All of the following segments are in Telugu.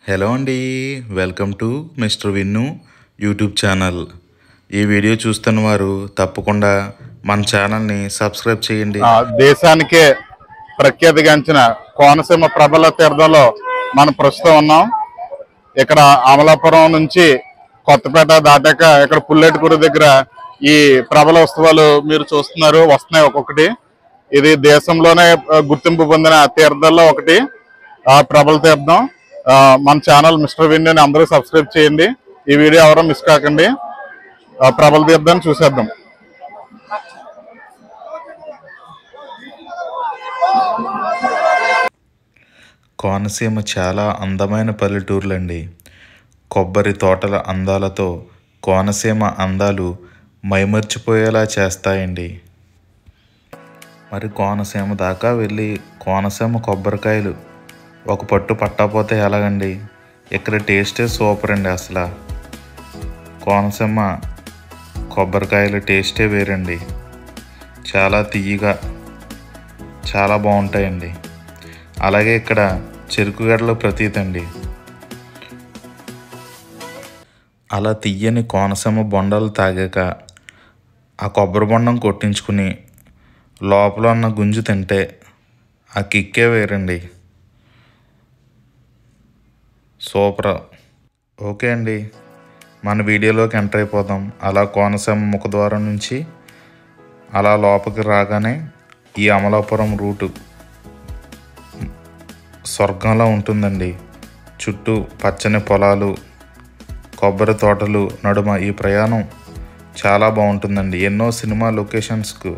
హలో అండి, welcome to Mister Vinnu YouTube channel. ఈ వీడియో చూస్తున్న వారు తప్పకుండా మన ఛానల్ని సబ్స్క్రైబ్ చేయండి. దేశానికే ప్రఖ్యాతిగాంచిన కోనసీమ ప్రబల తీర్థంలో మనం ప్రస్తుతం ఉన్నాం. ఇక్కడ అమలాపురం నుంచి కొత్తపేట దాటాక ఇక్కడ పుల్లెటూరు దగ్గర ఈ ప్రబల ఉత్సవాలు మీరు చూస్తున్నారు, వస్తున్నాయి ఒక్కొక్కటి. ఇది దేశంలోనే గుర్తింపు పొందిన తీర్థాల్లో ఒకటి ప్రబల తీర్థం. మన ఛానల్ మిస్టర్ విన్ అని అందరూ సబ్స్క్రైబ్ చేయండి. ఈ వీడియో ఎవరో మిస్ కాకండి. ప్రబల తీర్థాన్ని చూసేద్దాం. కోనసీమ చాలా అందమైన పల్లెటూర్లండి. కొబ్బరి తోటల అందాలతో కోనసీమ అందాలు మైమర్చిపోయేలా చేస్తాయండి. మరి కోనసీమ దాకా వెళ్ళి కోనసీమ కొబ్బరికాయలు ఒక పట్టు పట్టకపోతే ఎలాగండి? ఇక్కడ టేస్టే సూపర్ అండి. అసలు కోనసీమ కొబ్బరికాయల టేస్టే వేరండి. చాలా తియ్యగా చాలా బాగుంటాయండి. అలాగే ఇక్కడ చెరుకుగడలో ప్రతీతండి. అలా తియ్యని కోనసీమ బొండాలు తాగాక ఆ కొబ్బరి బొండం కొట్టించుకుని లోపల ఉన్న గుంజు తింటే ఆ కిక్కే వేరండి. సూపర్. ఓకే అండి, మన వీడియోలోకి ఎంటర్ అయిపోదాం. అలా కోనసీమ ముఖద్వారం నుంచి అలా లోపలికి రాగానే ఈ అమలాపురం రూటు స్వర్గంలో ఉంటుందండి. చుట్టూ పచ్చని పొలాలు, కొబ్బరి తోటలు నడుమ ఈ ప్రయాణం చాలా బాగుంటుందండి. ఎన్నో సినిమా లొకేషన్స్కు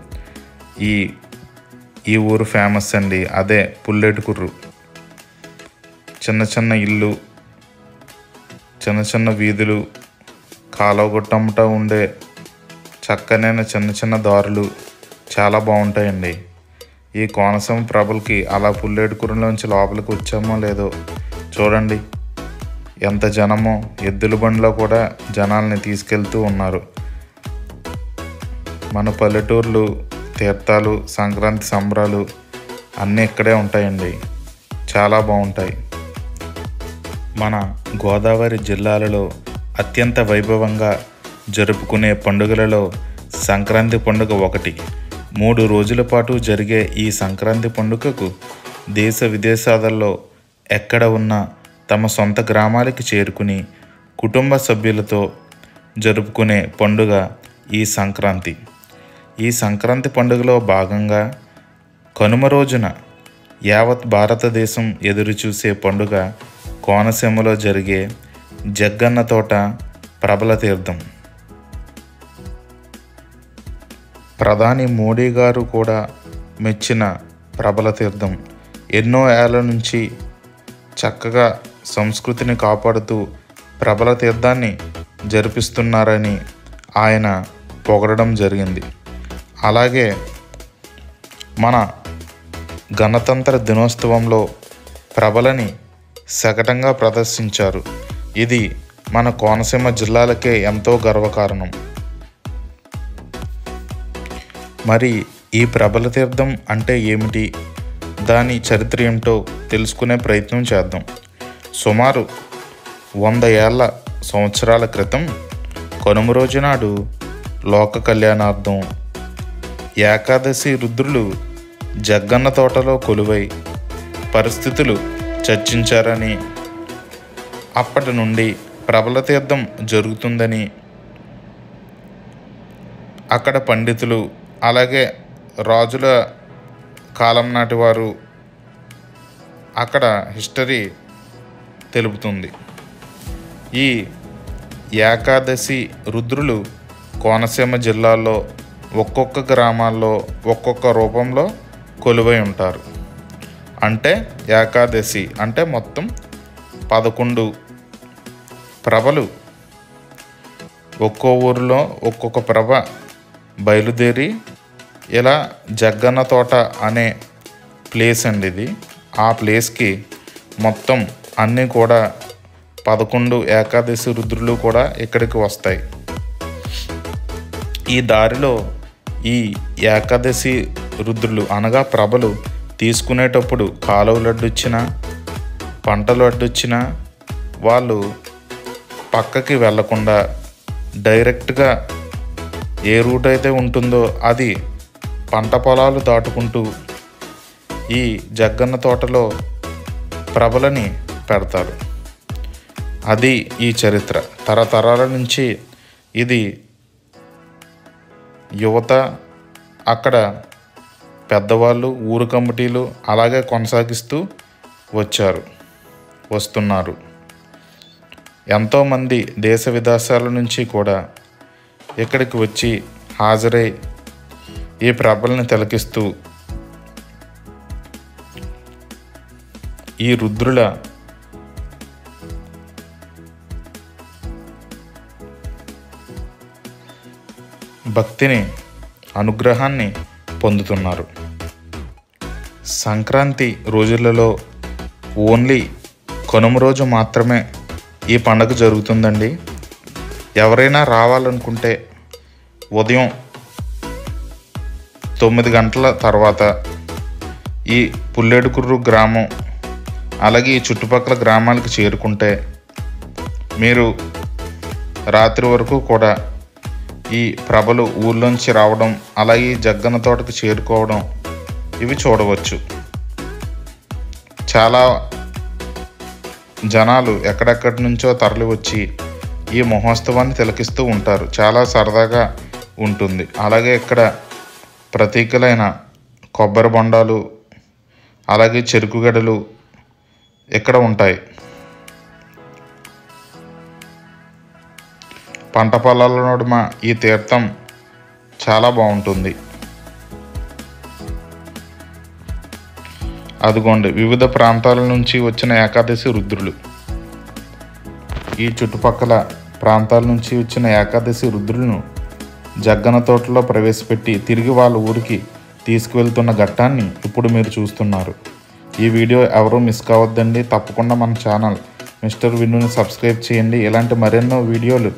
ఈ ఊరు ఫేమస్ అండి. అదే పుల్లెటూరు. చిన్న చిన్న ఇల్లు, చిన్న చిన్న వీధులు, కాలువగుట్టమ్మట ఉండే చక్కనైన చిన్న చిన్న దారులు చాలా బాగుంటాయండి. ఈ కోనసీమ ప్రభలకి అలా పుల్లెటూరులోంచి లోపలికి వచ్చామో లేదో చూడండి. ఎంత జనమో, ఎద్దుల బండిలో కూడా జనాల్ని తీసుకెళ్తూ ఉన్నారు. మన పల్లెటూర్లు, తీర్థాలు, సంక్రాంతి సంబరాలు అన్నీ ఇక్కడే ఉంటాయండి. చాలా బాగుంటాయి. మన గోదావరి జిల్లాలలో అత్యంత వైభవంగా జరుపుకునే పండుగలలో సంక్రాంతి పండుగ ఒకటి. 3 రోజుల పాటు జరిగే ఈ సంక్రాంతి పండుగకు దేశ విదేశాలలో ఎక్కడ ఉన్నా తమ సొంత గ్రామాలకి చేరుకుని కుటుంబ సభ్యులతో జరుపుకునే పండుగ ఈ సంక్రాంతి. ఈ సంక్రాంతి పండుగలో భాగంగా కనుమ రోజున యావత్ భారతదేశం ఎదురుచూసే పండుగ కోనసీమలో జరిగే జగ్గన్న తోట ప్రబల తీర్థం. ప్రధాని మోడీ గారు కూడా మెచ్చిన ప్రబల తీర్థం. ఎన్నో ఏళ్ల నుంచి చక్కగా సంస్కృతిని కాపాడుతూ ప్రబల తీర్థాన్ని జరిపిస్తున్నారని ఆయన పొగడడం జరిగింది. అలాగే మన గణతంత్ర దినోత్సవంలో ప్రబలని శకటంగా ప్రదర్శించారు. ఇది మన కోనసీమ జిల్లాలకే ఎంతో గర్వకారణం. మరి ఈ ప్రబల తీర్థం అంటే ఏమిటి, దాని చరిత్ర ఏమిటో తెలుసుకునే ప్రయత్నం చేద్దాం. సుమారు 100 సంవత్సరాల క్రితం కనుమ రోజు నాడు లోక కళ్యాణార్థం ఏకాదశి రుద్రులు జగ్గన్న తోటలో కొలువై పరిస్థితులు చర్చించారని, అప్పటి నుండి ప్రబల తీర్థం జరుగుతుందని అక్కడ పండితులు, అలాగే రాజుల కాలం నాటి వారు అక్కడ హిస్టరీ తెలుపుతుంది. ఈ ఏకాదశి రుద్రులు కోనసీమ జిల్లాలో ఒక్కొక్క గ్రామాల్లో ఒక్కొక్క రూపంలో కొలువై ఉంటారు. అంటే ఏకాదశి అంటే మొత్తం 11 ప్రభలు, ఒక్కో ఊరిలో ఒక్కొక్క ప్రభ బయలుదేరి ఇలా జగ్గన్న తోట అనే ప్లేస్ అండి ఇది. ఆ ప్లేస్కి మొత్తం అన్నీ కూడా 11 ఏకాదశి రుద్రులు కూడా ఇక్కడికి వస్తాయి. ఈ దారిలో ఈ ఏకాదశి రుద్రులు అనగా ప్రభలు తీసుకునేటప్పుడు కాలువలు అడ్డొచ్చినా, పంటలు అడ్డొచ్చినా, వాళ్ళు పక్కకి వెళ్ళకుండా డైరెక్ట్గా ఏ రూట్ అయితే ఉంటుందో అది పంట పొలాలు దాటుకుంటూ ఈ జగ్గన్న తోటలో ప్రభలని పెడతారు. అది ఈ చరిత్ర. తరతరాల నుంచి ఇది యువత, అక్కడ పెద్దవాళ్ళు, ఊరు కమిటీలు అలాగే కొనసాగిస్తూ వస్తున్నారు. ఎంతోమంది దేశ విదేశాల నుంచి కూడా ఇక్కడికి వచ్చి హాజరై ఈ ప్రభల్ని తిలకిస్తూ ఈ రుద్రుల భక్తిని, అనుగ్రహాన్ని పొందుతున్నారు. సంక్రాంతి రోజులలో ఓన్లీ కనుమ రోజు మాత్రమే ఈ పండుగ జరుగుతుందండి. ఎవరైనా రావాలనుకుంటే ఉదయం 9 గంటల తర్వాత ఈ పుల్లేడుకుర్రు గ్రామం అలాగే ఈ చుట్టుపక్కల గ్రామాలకు చేరుకుంటే మీరు రాత్రి వరకు కూడా ఈ ప్రభలు ఊర్లోంచి రావడం, అలాగే జగ్గన్న తోటకు చేరుకోవడం ఇవి చూడవచ్చు. చాలా జనాలు ఎక్కడెక్కడి నుంచో తరలి వచ్చి ఈ మహోత్సవాన్ని తిలకిస్తూ ఉంటారు. చాలా సరదాగా ఉంటుంది. అలాగే ఇక్కడ ప్రతీకలైన కొబ్బరి బొండాలు అలాగే చెరుకు గడలు ఇక్కడ ఉంటాయి. పంట పొలాల నడుమ ఈ తీర్థం చాలా బాగుంటుంది. అదిగోండి వివిధ ప్రాంతాల నుంచి వచ్చిన ఏకాదశి రుద్రులు. ఈ చుట్టుపక్కల ప్రాంతాల నుంచి వచ్చిన ఏకాదశి రుద్రులను జగ్గన్న తోటలో ప్రవేశపెట్టి తిరిగి వాళ్ళ ఊరికి తీసుకువెళ్తున్న ఘట్టాన్ని ఇప్పుడు మీరు చూస్తున్నారు. ఈ వీడియో ఎవరూ మిస్ కావద్దండి. తప్పకుండా మన ఛానల్ మిస్టర్ విన్నుని సబ్స్క్రైబ్ చేయండి. ఇలాంటి మరెన్నో వీడియోలు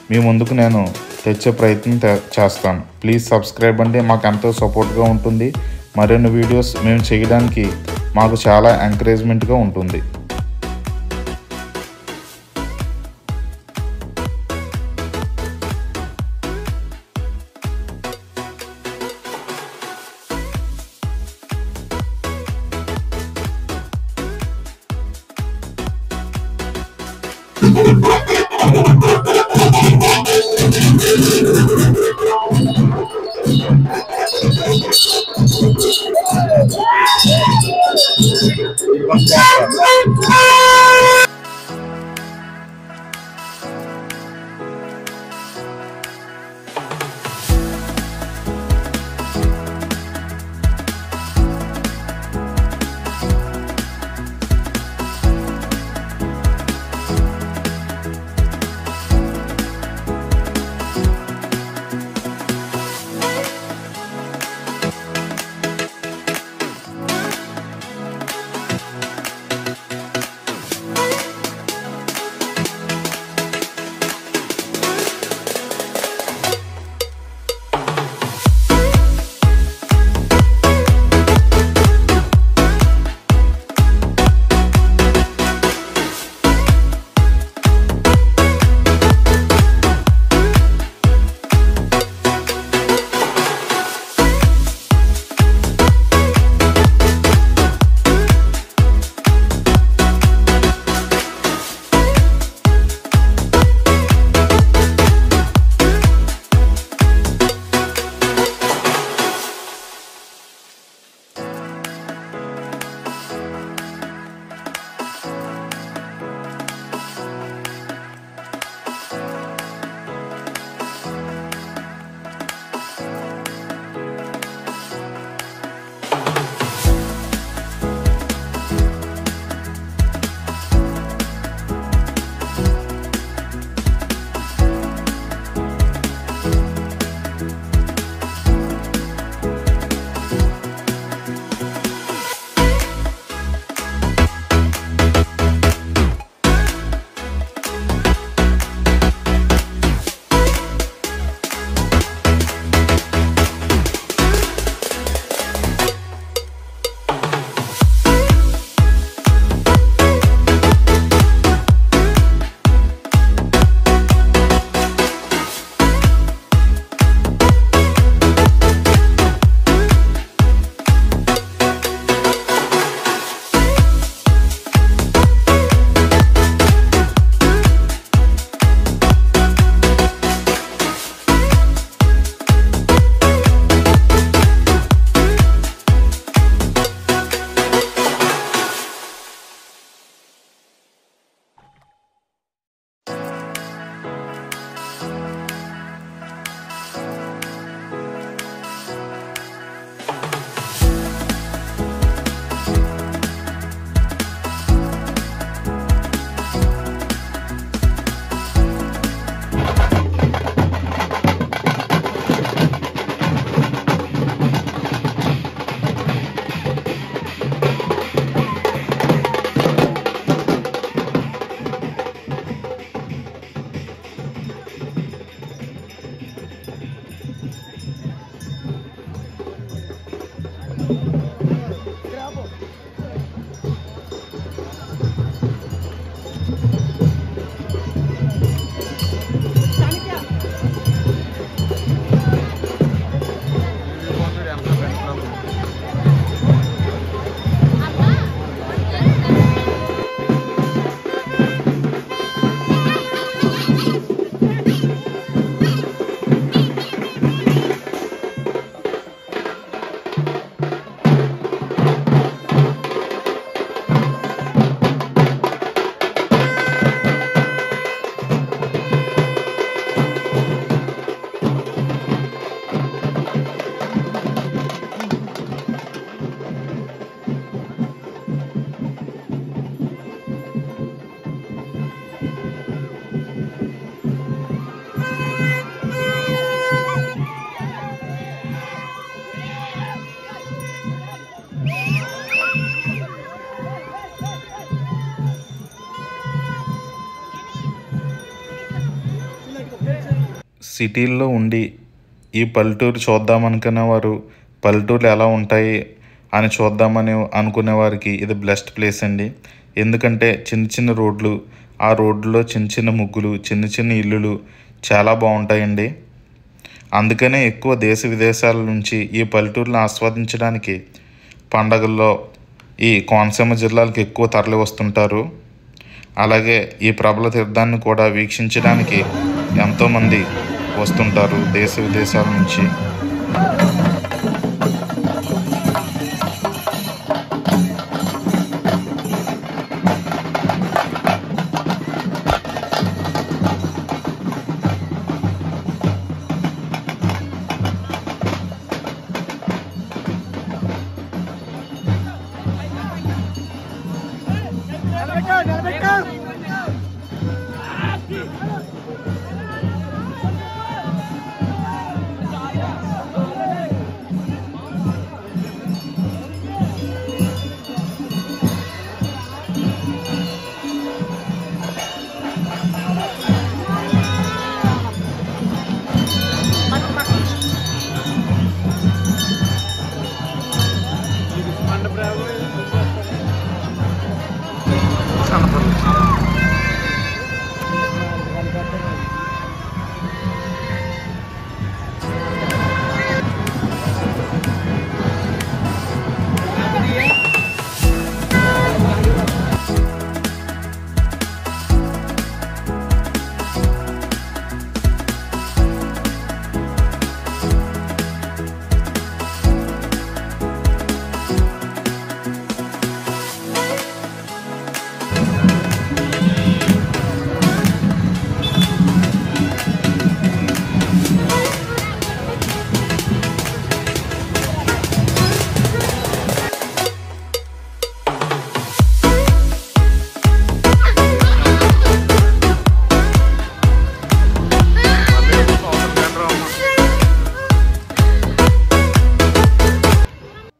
మీ ముందుకు నేను తెచ్చే ప్రయత్నం చేస్తాను. ప్లీజ్ సబ్స్క్రైబ్ అండి. మాకు ఎంతో సపోర్ట్గా ఉంటుంది. మరిన్ని వీడియోస్ మేము చేయడానికి మాకు చాలా ఎంకరేజ్మెంట్గా ఉంటుంది. సిటీల్లో ఉండి ఈ పల్లెటూరు చూద్దామనుకునేవారు, పల్లెటూర్లు ఎలా ఉంటాయి అని చూద్దామని అనుకునే వారికి ఇది బెస్ట్ ప్లేస్ అండి. ఎందుకంటే చిన్న చిన్న రోడ్లు, ఆ రోడ్లలో చిన్న చిన్న ముగ్గులు, చిన్న చిన్న ఇల్లులు చాలా బాగుంటాయండి. అందుకనే ఎక్కువ దేశ విదేశాల నుంచి ఈ పల్లెటూరులను ఆస్వాదించడానికి పండగల్లో ఈ కోనసీమ జిల్లాలకు ఎక్కువ తరలి వస్తుంటారు. అలాగే ఈ ప్రబల తీర్థాన్ని కూడా వీక్షించడానికి ఎంతోమంది వస్తుంటారు దేశ విదేశాల నుంచి.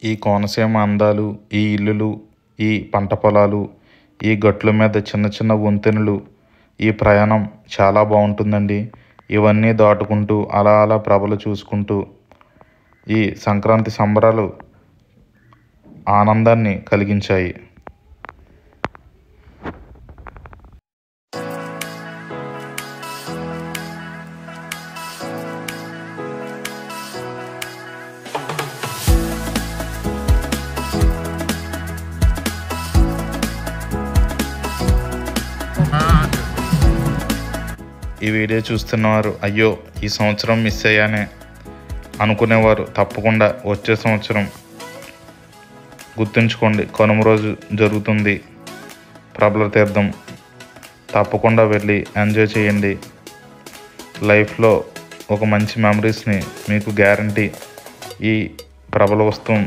ఈ కోనసీమ అందాలు, ఈ ఇల్లులు, ఈ పంట పొలాలు, ఈ గట్ల మీద చిన్న చిన్న వంతెనలు, ఈ ప్రయాణం చాలా బాగుంటుందండి. ఇవన్నీ దాటుకుంటూ అలా అలా ప్రభలు చూసుకుంటూ ఈ సంక్రాంతి సంబరాలు ఆనందాన్ని కలిగించాయి. ఈ వీడియో చూస్తున్నవారు అయ్యో ఈ సంవత్సరం మిస్ అయ్యానే అనుకునేవారు తప్పకుండా వచ్చే సంవత్సరం గుర్తుంచుకోండి, కనుమ రోజు జరుగుతుంది ప్రబల తీర్థం. తప్పకుండా వెళ్ళి ఎంజాయ్ చేయండి. లైఫ్లో ఒక మంచి మెమరీస్ని మీకు గ్యారంటీ ఈ ప్రబల వస్తువు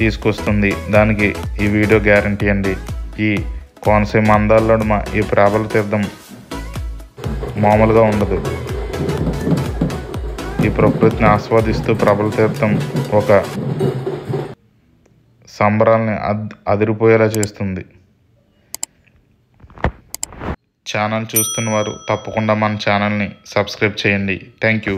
తీసుకొస్తుంది. దానికి ఈ వీడియో గ్యారంటీ అండి. ఈ కోనసీమ అందాల్లో ఈ ప్రబల తీర్థం మామూలుగా ఉండదు. ఈ ప్రకృతిని ఆస్వాదిస్తూ ప్రబల తీర్థం ఒక సంబరాల్ని అదిరిపోయేలా చేస్తుంది. ఛానల్ చూస్తున్న వారు తప్పకుండా మన ఛానల్ని సబ్స్క్రైబ్ చేయండి. Thank you.